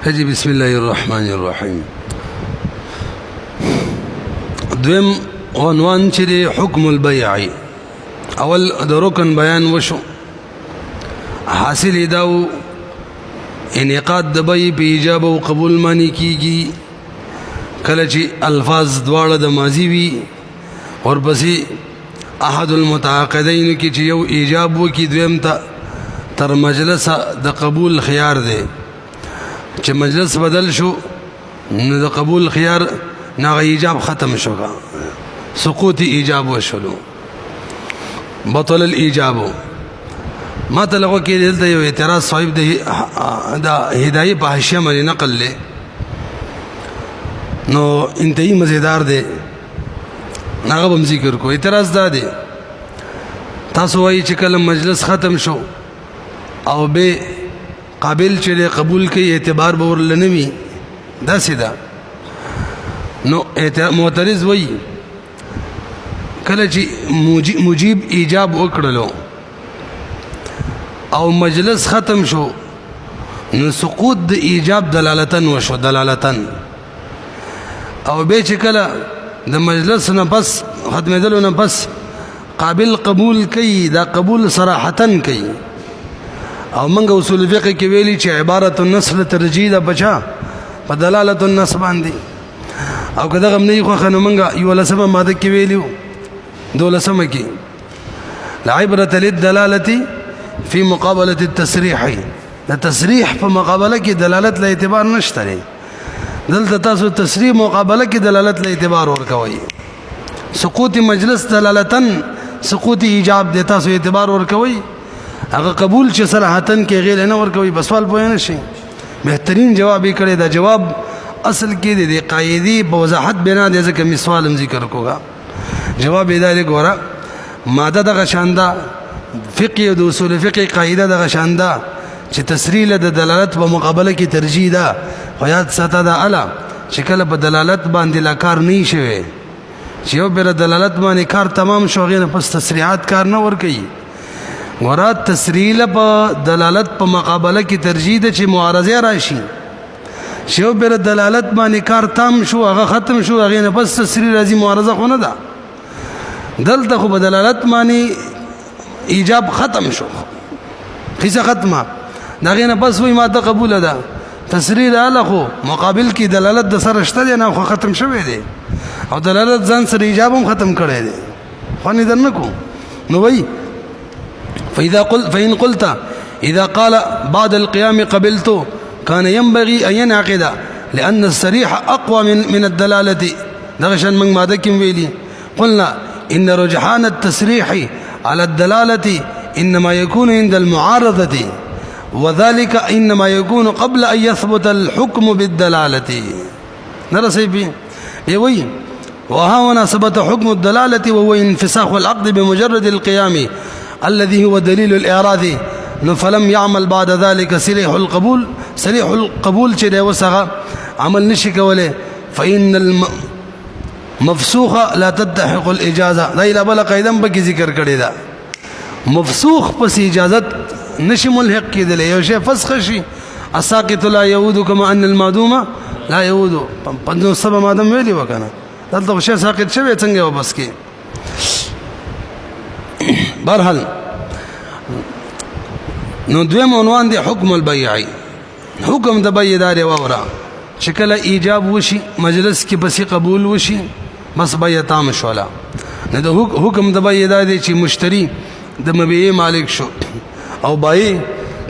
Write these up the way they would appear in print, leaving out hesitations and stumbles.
هجي بسم الله الرحمن الرحيم. دویم عنوان چې دی حکم البيع. اول د رکن بیان وشو، حاصل داو انعقاد د بیع په ایجاب او قبول معنی کیږي کله چې الفاظ دواړه د ماضی وي ورپسې احد المتعاقدین کې چې یو ایجاب وکي دویم ته تر مجلس د قبول خيار دی، چې مجلس بدل شو نو د قبول خيار نه ایجاب ختم شو، سقوط ایجاب وشلو، بطل الايجاب. ما تلغو کې دلته یو اعتراض صاحب د هدايه په حاشیه باندې نقل له نو انتهایی مزیدار دی، هغه هم ذکر کو. اعتراض دا دی تاسو وایي چې کله مجلس ختم شو او به قابل چې قبول کوي اعتبار به ورلنوي، دا سیده نو معترض وایي کله چې مجيب ایجاب وکړلو او مجلس ختم شو نو سقوط د ایجاب دلالتن وشو، دلالتن. او به چې کله د مجلس نه پس ختمېدلو نه پس قابل قبول کوي، دا قبول صراحتن کوي. او منګه اصول فقه کې ویلي چې عبارت النص ترجیح ده بچا په دلالت النص باندې، او کدا غم نه خو خنو منګه یو لسمه ماده کې ویلو دولسمه کې لا عبرة للدلاله في مقابله التصريح. د تصریح په مقابله کې دلالت له اعتبار نشته لري، دلته تاسو تصریح مقابله کې دلالت له اعتبار ورکوي. سقوط مجلس دلالتن سقوط ایجاب د تاسو اعتبار ورکوي، هغه قبول چې صراحتن کې غیر نه ورکوي. بس سوال پوه نه شي، بهترین جواب یې کړی. دا جواب اصل کې د قاعده په وضاحت بنا د ځکه مثال هم ذکر کوغا. جواب یې دا دی ګوره، ماده د غشاندا فقه او د اصول فقه قاعده د غشاندا چې تصریح له دلالت په مقابله کې ترجیح ده، خو یاد ساته دا اعلی چې کله په دلالت باندې لا کار نه شي، چې یو بل دلالت باندې کار تمام شو غیر پس تصریحات کار نه ور کوي. ورات تصریح په دلالت په مقابله کې ترجیح ده چې معارضه راشي، چې یو بل دلالت باندې کار تام شو هغه ختم شو هغه نه پس تصریح راځي، معارضه خو نه ده. دلته خو په دلالت باندې ایجاب ختم شو، قصه ختمه، دغه نه پس وای ماده قبول ده، تصریح له خو مقابل کې دلالت د سره شته نه خو ختم شوی دی، او دلالت ځان سره ایجاب هم ختم کړی دی. خو نه درنکو نو وای فإن قلت إذا قال بعد القيام قبلت كان ينبغي أن ينعقد لأن الصريح أقوى من الدلالة. دغشان من ماده كم ویلی قلنا إن رجحان التصريح على الدلالة إنما يكون عند المعارضة، وذلك إنما يكون قبل أن يثبت الحكم بالدلالة. نرسي به يوي وها هنا ثبت حكم الدلالة وهو انفساخ العقد بمجرد القيام الذي هو دليل الإعراض، فلم يعمل بعد ذلك صريح القبول. صريح القبول چې وسغه عمل نشي کوله، فإن المفسوخ لا تتحق الإجازة. دا إلى بل قاعده به ذکر کړی دا مفسوخ پس اجازت نشي ملحق کېدل، یو شی فسخ شي. الساقط لا يعود كما ان المعدوم لا يعود. پنځو سبا مادم ویلی وکنه دلته شی ساقط شوی څنګه واپس کې. برحال نو دویم عنوان دی حکم البيع. حکم د بیع دار وورا چې کله ایجاب وشي مجلس کې بس قبول وشي بس بیع تام شولا. نه د حکم د بیع دار دی چې مشتری د مبيع مالک شو او بای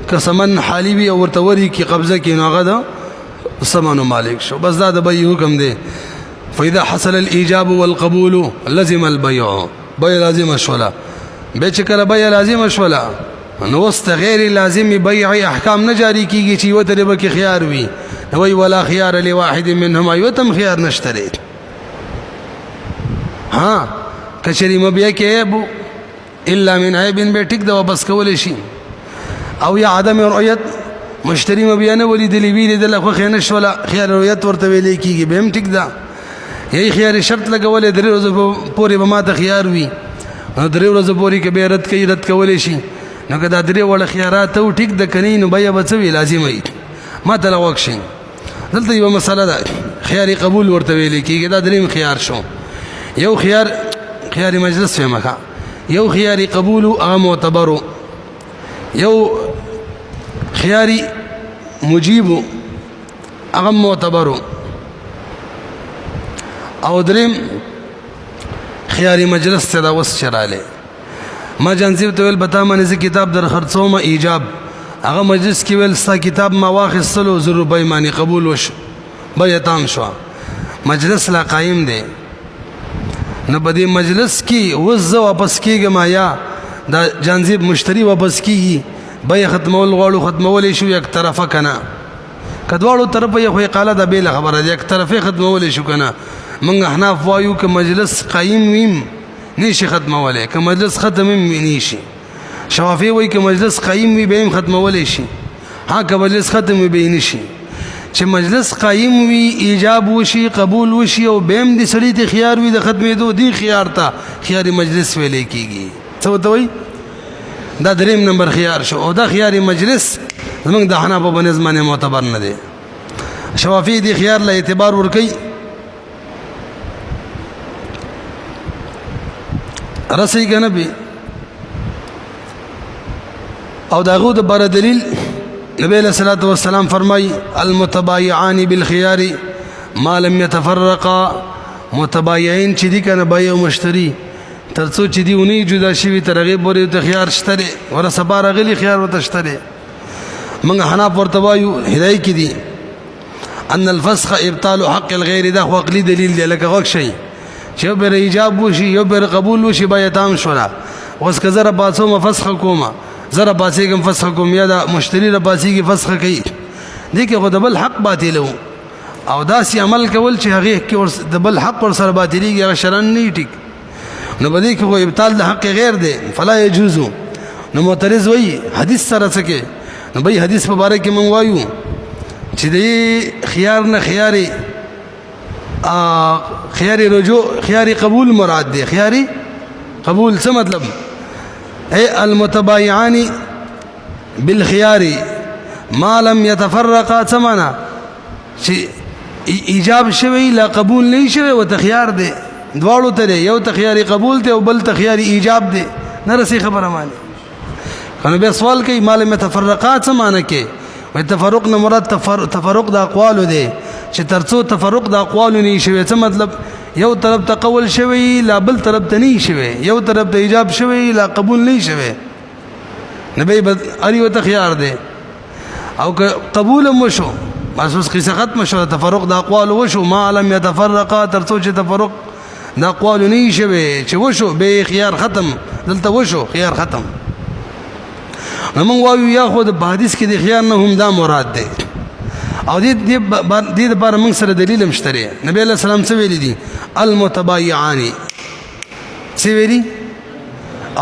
قسمن حالی وی او ورتوري کی قبضه کې نوغه ده سمانو مالک شو، بس دا د بیع حکم دی. فاذا حصل الايجاب والقبول لزم البيع. بیع لازم شولا، به چې کله بیع لازم شولا نو واست غیر لازم بیع احکام نه جاری کیږي چې وته به کې خيار وي، نو وی ولا خيار لواحد منهم ايوتم خيار نشتري. ها کچری مبيع کې ابو الا من عيب به ټیک دا واپس کول شي، او یا عدم رؤیت مشتری مبيع نه ولې دلی ویل د خو خینش ولا خيار رؤیت ورته ویل کیږي به هم ټیک دا. یی خيار شرط لګولې درې ورځې پورې به ما ته خيار وي، نو درې ورځې پورې کې به رد کوي، رد کول شي. نو کدا درې وړ خيارات او ټیک د کني نو بیا به څه وی لازم وي. ما ته لوښین دلته یو مسله ده خيار قبول ورته ویل کیږي دا دریم خيار شو یو خيار مجلس فهمه یو خيار قبول هغه معتبر یو خيار مجيب هغه معتبر او دریم خيار مجلس ته دا وس چراله ما جنزیب ته ویل بتا منځ کتاب در خرڅوم ایجاب هغه مجلس کې ویل ستا کتاب ما واخیستلو زر روپۍ معنی قبول وش بیا تام شو مجلس لا قائم دی نو په دې مجلس کې وزه واپس کېږم یا دا جنزیب مشتری واپس کیږي بیا ختمول غواړو ختمول شو یک طرفه کنه کدوړو طرفه یو قاله دا بیل خبره یک طرفه ختمول شو کنه منګ احناف وایو ک مجلس قائم ویم نشي ختموله ک مجلس ختم نشي شوافی وایي ک مجلس قائم وي به ختمول شي ها ک مجلس ختم وي به نشي چې مجلس قائم وي ایجاب وشي قبول وشي او بهم دي سړی ته خيار وي د ختمېدو دی خيار ته خيار مجلس ویلې کیږي څه وته وي دا دریم نمبر خيار شو او دا خيار مجلس زمونږ د حناف په نظم معتبر نه دي شوافی دي خيار له اعتبار ور کوي رسي کنه به او داغو د بار دلیل نبی علیہ الصلوۃ والسلام فرمای المتبايعان بالخيار ما لم يتفرقا متبايعين چې دي کنه بای او مشتری ترڅو چې دی ونی جدا شي ترغه پورې ته خيار شته ور سبا رغلی خيار وته شته موږ حناف ورته وایو هدايه کې دي ان الفسخ ابطال حق الغير دا خو عقلي دلیل دی لکه غوښ شي چې به ایجاب وشي یو به قبول وشي بیا تام شولا اوس که زره باسو مفسخ کوما زره باسيګم فسخ کوم یا دا مشتری را باسيګي فسخ کوي دي کې خو د بل حق باطلو او داسې عمل کول چې هغه کې د بل حق ور سره باطليږي هغه شرن نه ټیک نو بده کې خو ابطال د حق غیر دی فلا يجوز نو معترض وایي حدیث سره څه نو به حدیث مبارک کې مونږ وایو چې د خيار نه خيار رجوع خيار قبول مراد دی خيار قبول څه مطلب اي المتبايعان بالخيار ما لم يتفرقا ثمنا شي ایجاب شوی لا قبول نه شوی او تخيار دی دواړو ته یو تخيار قبول ته او بل تخيار ایجاب دی نه رسي خبره مانی کنه به سوال کوي ما لم يتفرقا ثمنا کې و تفرق نه مراد تفرق د اقوال دی چې ترڅو تفرق د اقوال نه شوی څه مطلب یو طرف ته قول شوی لا بل طرف ته نه شوی یو طرف ته ایجاب شوی لا قبول نه شوی نبی بد اری و تخيار دی او قبول مشو محسوس قصه ختم شو تفرق د اقوال وشو ما لم يتفرقا ترڅو چې تفرق د اقوال نه شوی چې وشو به خيار ختم دلته وشو خيار ختم نو وایو یا خود په حدیث کې د خيار نه هم دا مراد دی او دې لپاره موږ سره دلیل مشتري نبی الله سلام څه ویلي دي المتبايعان څه ویلي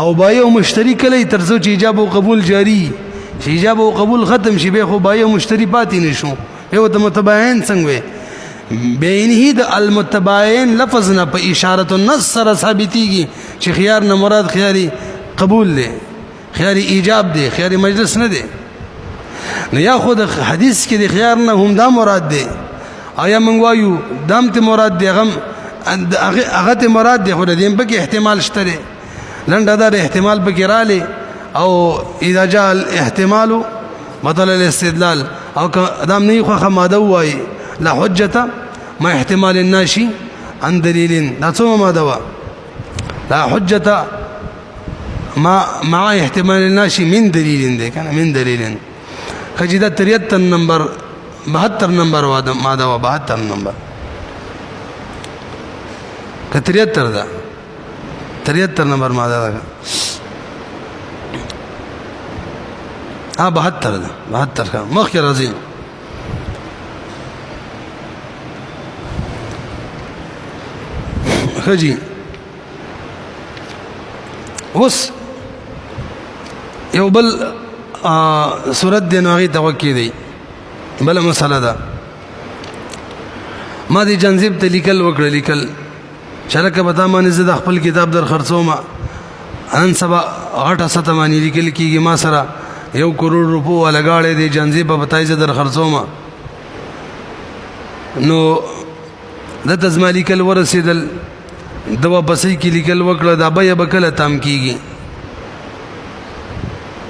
او بای او مشتری کله ترڅو چې ایجاب او قبول جاری چې ایجاب او قبول ختم شي به خو بای او مشتری پاتې نشو یو د متباين څنګه بینه د المتباين لفظ نه په اشاره النص سره ثابتيږي چې خيار نه مراد خياري قبول دی خياري ایجاب دی خياري مجلس نه دی نو یا خود حدیث کې د خيار نه هم دا مراد دی آیا موږ وایو دام ته مراد دی هغه ته مراد دی خو د دې په کې احتمال شته لنډه دا احتمال پکې رالی او اذا جاء الاحتمال بطل الاستدلال او ادم نه خو ماده وای لا حجه ما احتمال الناشي عن دليل دا څه ماده وا لا حجه ما مع احتمال الناشي من دليل ده کنه من دليل خجدا 73 نمبر 72 نمبر ماده وا 72 نمبر 73 ده 73 نمبر ماده ده 72 ده 72 مخکې راځي خجي اوس یو بل صورت دی نو هغه توقع دی بل مسله ده ما دي جنزيب ته لیکل وکړه لیکل شرکه بتا مانه زه د خپل کتاب در خرڅوم ان سبا 8 مانی لیکل کیږي ما سره 1 کروڑ روپو ولګاړې دي جنزيب بتای زه در خرڅوم نو د تزما لیکل ورسېدل د واپسې کې لیکل وکړه دا بیا به کله تام کېږي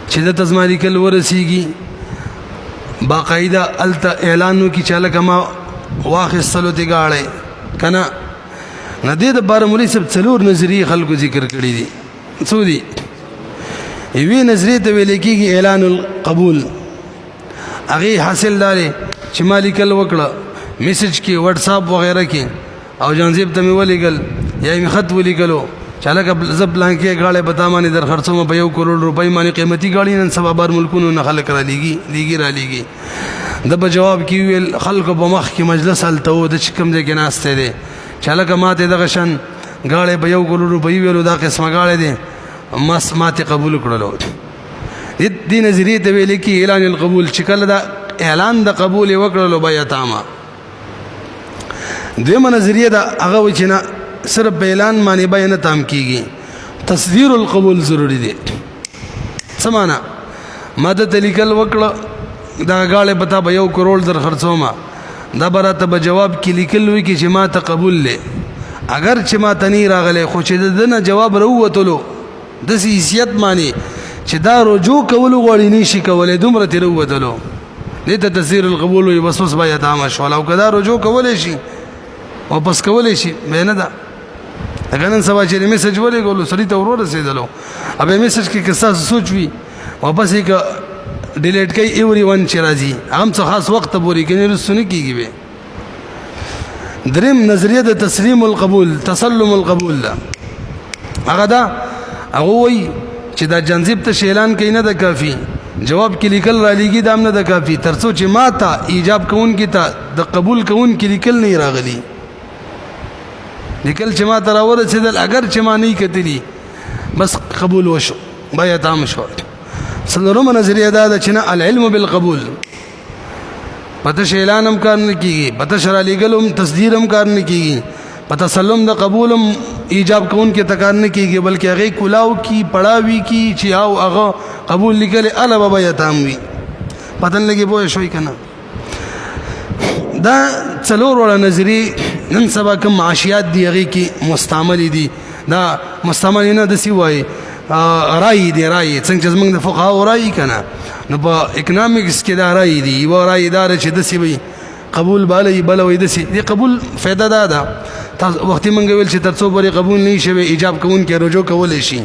چې د تزما لیکل ورسېږي باقاعده الته اعلانو کې چې لکه ما واخیستلو ته غاړې که نه نه دې دپاره مولوي صاحب څلور نظریې خلکو ذکر کړي دي څو دي یوې نظریې ته ویل کېږي اعلان القبول هغې حاصل دا دی چې ما لیکل وکړه میسج کې واتساپ وغیره کې او جانزیب ته مې ولیکل یا مې خط ولیکلو چې لکه زه پلانکې غاړې په تا باندې در خرڅوم په 1 کروڑ روپۍ باندې قیمتي غاړې نن سبا بار ملکونو نه خلک رالیږي د په جواب کې ویل خلکو په مخ کې مجلس هلته و د چې کوم ځای کې ناستی دی چې هلکه ماته دغه شان غاړې په 1 کروڑ روپۍ ویلو دا قسمه غاړې دی ماته قبول کړلو دې نظریې ته ویل کې اعلان القبول چې کله دا اعلان د قبول وکړلو بیا تامه دویمه نظریه دا هغه و چې نه صرف په اعلان باندې بیا نه تام کېږي تصدیر القبول ضروري دی څه معنا ما درته لیکل وکړه دا غاړې په تا به 1 کروڑ در خرڅوم دا به راته به جواب کې لیکل وي چې ما ته قبول دی اگر چې ما ته نه راغلی خو چې د نه جواب راووتلو داسې حیثیت معنی چې دا رجوع کولو غواړي نه شي کولی دومره ترې راووتلو دې ته تصدیر القبول وي بس اوس بیا تامه شوله او که دا رجوع کولی شي واپس کولی شي بیا نه ده اگر نن سبا چې میسج ولېږلو سړي ته ورسېدلو اب میسج کې که ستاسو سوچ وي واپس یې که ډیلیټ کوي ایوری ون چې راځي هم څه خاص وخت ته پورې کنې رسو نه کېږي به دریم نظریه د تسلیم القبول تسلم القبول ده هغه دا هغه وایي چې دا جنزیب ته اعلان کوي نه ده کافي جواب کې لیکل را لیږي دا هم نه ده کافي تر څو چې ما ته ایجاب کوونکي ته د قبول کوونکي لیکل نه راغلي لیکل چې ما ته راورسېدل اگر چې ما نه کتلی بس قبول وشو بیا تام شو څلورمه نظریه دا ده چې نه العلم بالقبول پته اعلان هم کار نه کېږي پته شرع لیږل هم تصدیر هم کار نه کېږي په تسلم د قبول هم ایجاب کوونکي ته کار نه کېږي بلکې هغې کلاو کی پړاوي کی چې او هغه قبول لیکلی اله به بیا تام وي پته نه لګي پوه شوي که نه دا څلور وړه نظریې نن سبا کوم معاشیات دي هغې کې مستعمل دي دا مستعمل نه داسې وایي رای دی رای څنګه چې زمونږ د فقهاو رای که نه نو په اکنامکس کې دا رای دی یوه رای دا ده چې داسې وي قبول باله وي بله وایي داسې د قبول فایده دا ده وختي مونږ ویل چې تر څو پورې قبول نه شوی ایجاب کوونکی رجوع کولی شي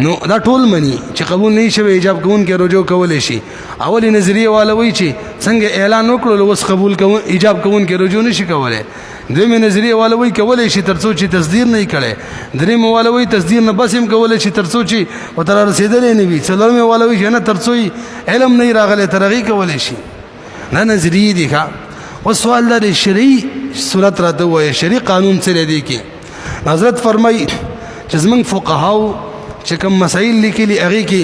نو دا ټول مني چې قبول نه شوی ایجاب کوونکی رجوع کولی شي اولې نظریه والا وایي چې څنګه اعلان وکړلو اوس قبول ایجاب کوونکی رجوع نه شي کولی دویمه نظریه والا وایي کولی شي تر څو چې تصدیر نه یې کړی درېیمه والا وایي تصدیر نه بس هم کولی شي تر څو چې ورته را رسېدلی نه وي څلورمه والا وایي چې نه تر څو علم نه یې راغلی تر هغې کولی شي دا نظریې دي ښه اوس سوال دا دی شرعي صورت راته ووایه شرعي قانون څه دی دې کې حضرت فرمایي چې زموږ فقهاو چې کوم مسایل لیکلي هغې کې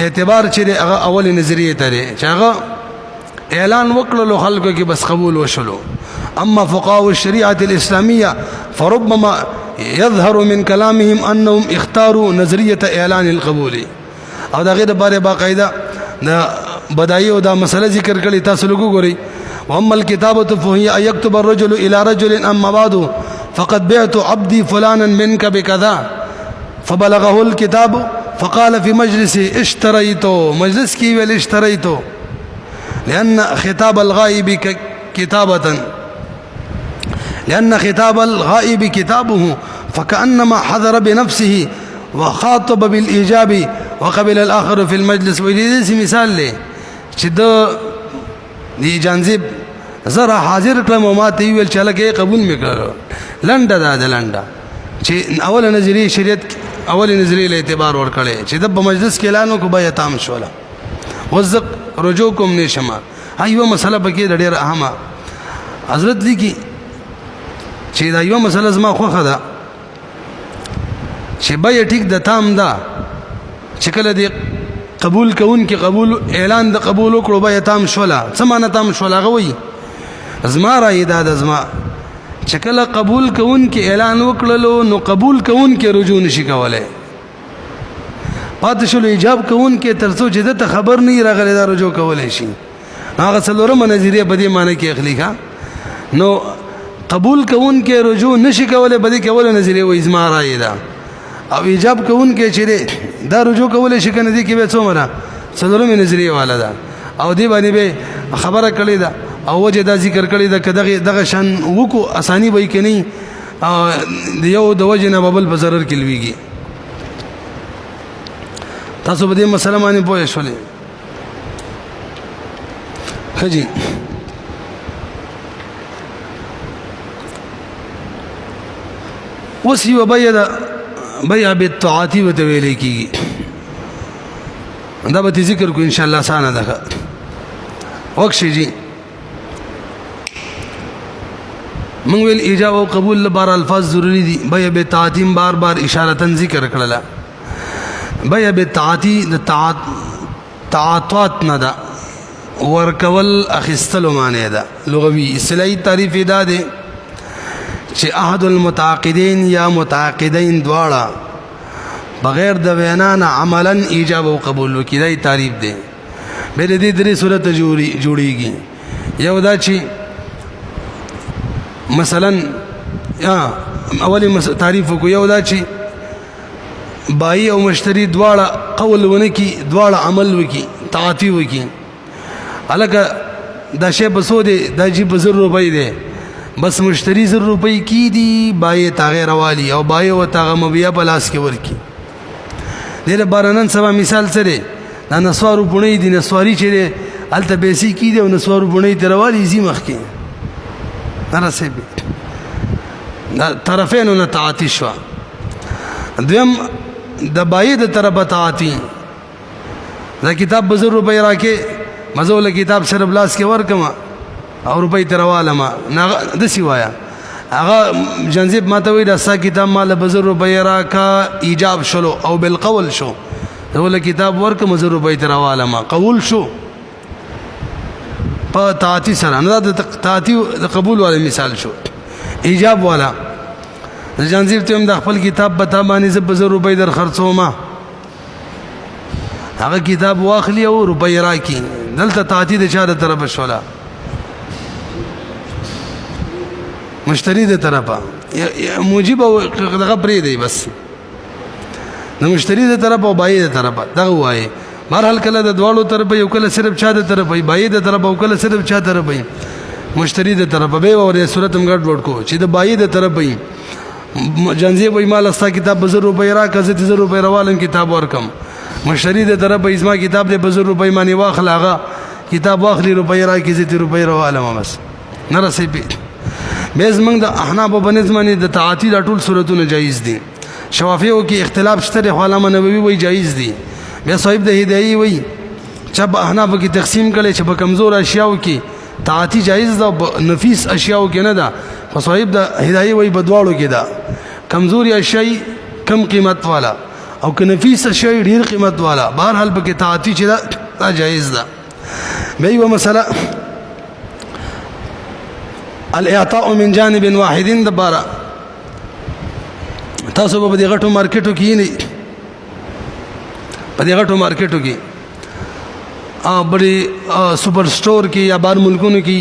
اعتبار چې دی هغه اولې نظریې ته دی چې هغه اعلان وکړلو خلکو کې بس قبول وشلو اما فقهاء الشريعه الاسلاميه فربما يظهر من كلامهم انهم اختاروا نظريه اعلان القبول او دا غیر باره باقاعده دا بدایي او دا مسله ذکر کړي تاسو لوګو غوري واما الكتابه فهي ان يكتب الرجل الى رجل اما بعد فقد بعت عبدي فلانا منك بكذا فبلغه الكتاب فقال في مجلس اشتريت مجلس کې ویل اشتريت لأن خطاب الغائب كتابه فكأنما حضر بنفسه وخاطب بالإيجاب وقبل الآخر في المجلس وجديد مثال لي چې دی جانزیب زرا حاضر کلم و ما تیویل چلکه قبول میکرلو لنډه دا ده لنډه چې اول نظریه شریعت اول نظریه له اعتبار ور کړي چې د مجلس کې اعلان کو بیا تام شوله وزق رجوع کوم نشما ایو مسله پکې ډېر اهمه حضرت لیکي چې دا یو مسله زما خوخه ده چې بیا ټیک د تام ده چې کله دی قبول کون کې قبول اعلان د قبول وکړو بیا تام شوله څه معنی تام شوله غوي زما رای دا د زما چې کله قبول کون کې اعلان وکړلو نو قبول کون کې رجوع نشي کولای پاتې شلو ایجاب کون کې تر څو چې د خبر نه راغلی دا رجوع کولای شي هغه څلورمه نظریه په دې معنی کې اخلي کا نو قبول کون کې رجوع نشي کولای بده کوله نظریه و ازما راي ده او ایجاب کون کې چې دا رجوع کولای شي کنه دي کې به څومره څلورمه نظریه والا ده او دی باندې به خبره کړی ده او وجه دا ذکر کړی ده کداغه دغه شان وکو اسانی وای کني یو د وجه نه ببل په ضرر کې لويږي تاسو به دې مسله باندې پوه شولې خجي وسی وبيد بيع بالطاعات وتويل کیږي دا به ذکر کو ان شاء الله سانه ده وکشي جی من ویل ایجاب او قبول لپاره الفاظ ضروری دي بيع بالطاعات بار بار اشارتن ذکر کړل بيع بالطاعات د تعاطات نه ده ورکول اخستلو معنی ده لغوي اصطلاحي تعریف ده ده چې احد المتعاقدين یا متعاقدين دواړه بغیر د وینا نه عملا ایجاب او قبول وکړي تعریف ده به دې درې صورت جوړيږي یو دا چې مثلا اولی تعریف کو یو دا چې بای او مشتری دواړه قول ونکي دواړه عمل وکي تعاطی وکي الګه دا شی بسو دي دا جی په 100 روپۍ دي بس مشتری 100 روپۍ کی دي بای تغیر والی او بای او تغه مبیا بلاس کې ورکی دغه بارنن سبا مثال سره دا نسوارو بونې دي نسواری چې الته بیسی کی دي او نسوارو بونې تروالی زی مخ کې نرسه دا طرفین نه تعاطی شو دویم د بای د طرفه تعاطی دا کتاب ب 100 روپۍ راکې مزول کتاب سره بلاس کې ورکما او روپۍ ترواله ما د سی وایا هغه جنزیب ماته وی دا سا کتاب مال ب 100 روپۍ راکا ایجاب شلو او بالقول شو ول کتاب ورکما 100 روپۍ ترواله ما قبول شو په تعاطی سره نه د تعاطی د قبول والا مثال شو ایجاب والا جنزیب ته د خپل کتاب په تابانه ز ب 100 روپۍ در خرڅوما هغه کتاب واخلی او روپۍ راکی دلته تعاطی د چا د طرف شولا مشتری د طرفه موجب او دغه پرې دی بس د مشتری د طرف او بای د طرفه دغه وایي بهرحال کله د دواړو طرف یو کله صرف چا د طرف بای د طرف او کله صرف چا طرف مشتری د طرف به او صورت هم ګډ وډ کو چې د بای د طرف جنزی وای مال استا کتاب ب 100 روپۍ را کزه 100 روپۍ روالم کتاب ورکم مشتری د طرف ازما کتاب د ب 100 روپۍ مانی واخلاغه کتاب واخلی روپۍ را کی 100 روپۍ روالم بس نرسې به زمنګ د احناف بنظمنی د تعاطی د ټول صورتونه جایز دي شوافیو کې اختلاف شته علامه نووي وای جایز دي بیا صاحب د هدايي وای چې په احناف کې تقسیم کړي چې په کمزور اشیاء کې تعاطی جایز ده نفیس اشیاء کې نه ده خو صاحب د هدايي وای بدواړو کې ده کمزوري اشیاء کم قیمت والا او که نفیس اشیاء ډیر قیمت والا بهرحال په کې تعاطی چې دا جایز ده به یو مسله الاعطاء من جانب واحد دبارا تاسو په دې غټو مارکیټو کې نه په دې غټو مارکیټو کې بڑی سپر سٹور کې یا بار ملکونو کې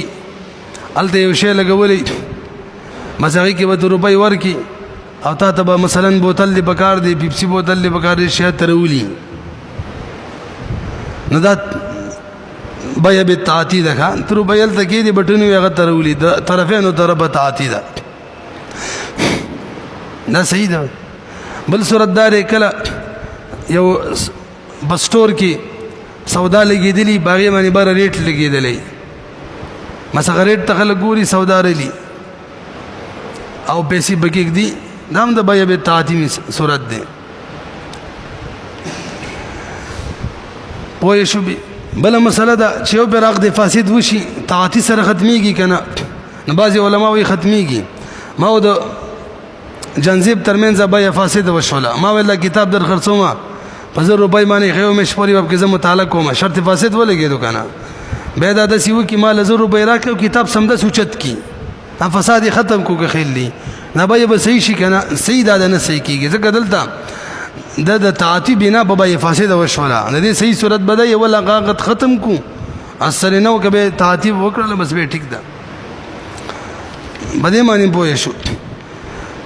الته یو شی لګولې مساوي کې به روپۍ ورکی او تا ته مثلا بوتل دی بکار دی پیپسی بوتل دی بکار دی شی ترولی نو دا بیا به تعاطی ده تر بیل تکې دی بټونی هغه ترولی طرفینو طرفه تعاطی ده دا صحیح ده بل صورت دار کله یو بس سٹور کې سودا لګېدلی باغې باندې بار ریټ لګېدلی مثلا ریټ ته خلک ګوري سودا رلی او پیسې بکیک دی دام د بیا به تعاطی صورت ده پوه شو بل مسله دا چې یو پر عقد فاسد وشي تعاطی سره ختميږي کنه نو بعضي علما وی ختميږي ما د جنزیب ترمنځ بیا فاسد وشولا ما ویل کتاب در خرڅوما 1000 روپۍ باندې خو مې شپوري په کې مطالعه کوم شرط فاسد ولګېدو کنه به دا د سیو کې مال 1000 روپۍ راکړو کتاب سمده سوچت کی فساد ختم کو خېل لی نه به صحیح شي کنه صحیح دا نه صحیح کیږي ځکه دلته د تعاطی بنا په بای فاسد وشولا د دې صحیح صورت بدای ولا قاقت ختم کو اثر نه وکبه تعتیب وکړل بس به ټیک ده بده معنی پوه شو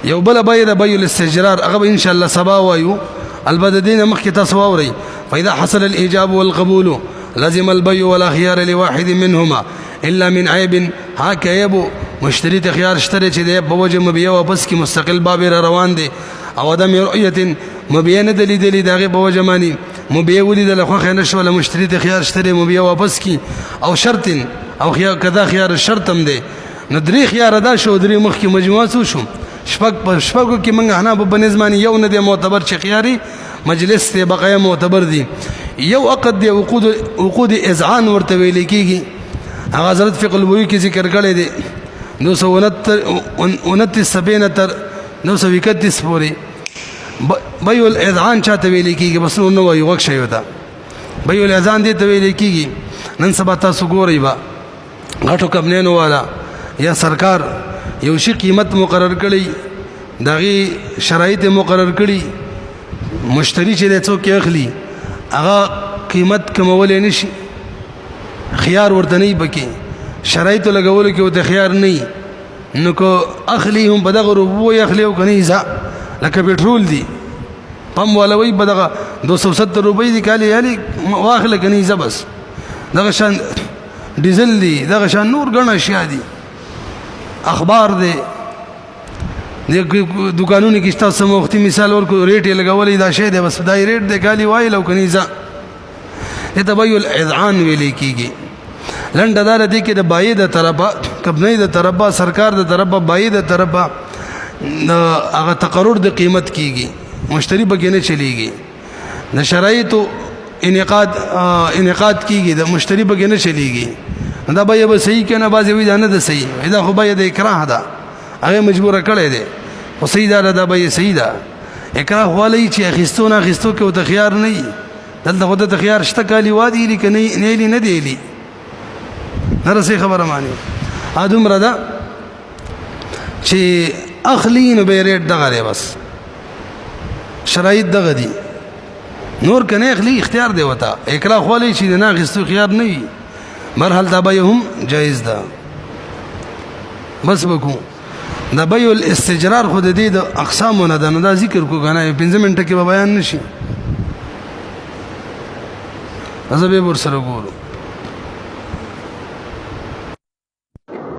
یو بل بای د بای الاستجرار هغه ان شاء الله سبا وایو البته دین مخکې تاسو واوري فاذا حصل الايجاب والقبول لازم البيع ولا خيار لواحد منهما الا من عيب هاك عيب مشتري ته خيار اشتري چې د بوجه مبيع واپس کی مستقل باب روان دي او دم رؤيه مبيع نه دلی دلی دغه بوجه معنی مبيع ولید له خو نه شو له مشتري ته خيار اشتري مبيع واپس کی او شرط او خيار کذا خيار شرط هم دي نو درې خيار ادا شو درې مخ کی مجموعه شو شپږ کې موږ حنا په بنظمانی یو نه دی معتبر چې خياري مجلس ته بقایا معتبر دي یو عقد دی عقود اذعان ورته ویل کیږي هغه حضرت فقه البوی کې ذکر کړی دی 269 تر 931 پورې بيع الاذعان چاته ویل کیږي بس نو نو یو وخت شي وتا بيع الاذعان دې ته ویل کیږي نن سبا تاسو ګورئ با غټو کمنینو والا یا سرکار یو شی قیمت مقرر کړي دغه شرایط مقرر کړي مشتری چې د څوک اخلي هغه قیمت کمول نشي خيار ورته نه بکی شرایط لګول کې وته خيار نه نو کو اخلي هم بدغه روبو اخلي او کني ځا لکه پټرول دی پم ولا وی بدغه 270 روپۍ دی کالي یالي واخله کني ځا بس دغه شان ډیزل دی دغه شان نور غن اشیاء دي اخبار دی د دکانونو کې تاسو مختي مثال ورکو ریټ لګولې دا شی دی بس دای ریټ دی کالي وای لو کني ځا ته بيع الاذعان ویل کیږي لنډه دار دي کې د بای د طرفه کبنۍ د طرفه سرکار د طرفه بای د طرفه هغه تقرر د قیمت کیږي مشتری بګې نه چلیږي د شرایطو انعقاد کیږي د مشتری بګې نه چلیږي دا بای به صحیح کنه بازي وي نه ده صحیح دا خو بای د اکراه ده هغه مجبور کړي دي خو صحیح ده دا بای صحیح ده اکراه والی چې اخیستو نه اخیستو کې وته خيار نه دلته خود ته خيار شته کالی وادي لري کني نه لري نه دی لري درسه خبره مانی ادم ردا چې اخلین به ریټ دغه بس شرایط دغه دي نور کنه اخلي اختیار دی وتا اکراه خولي چې نه غستو خيار نه وي مرحله تبعهم جائز ده بس وکو دا بيع الاستجرار خود دې د اقسامونه ده نو دا ذکر کو غنه 5 منټه کې بیان نشي ازبه ور سره ګورو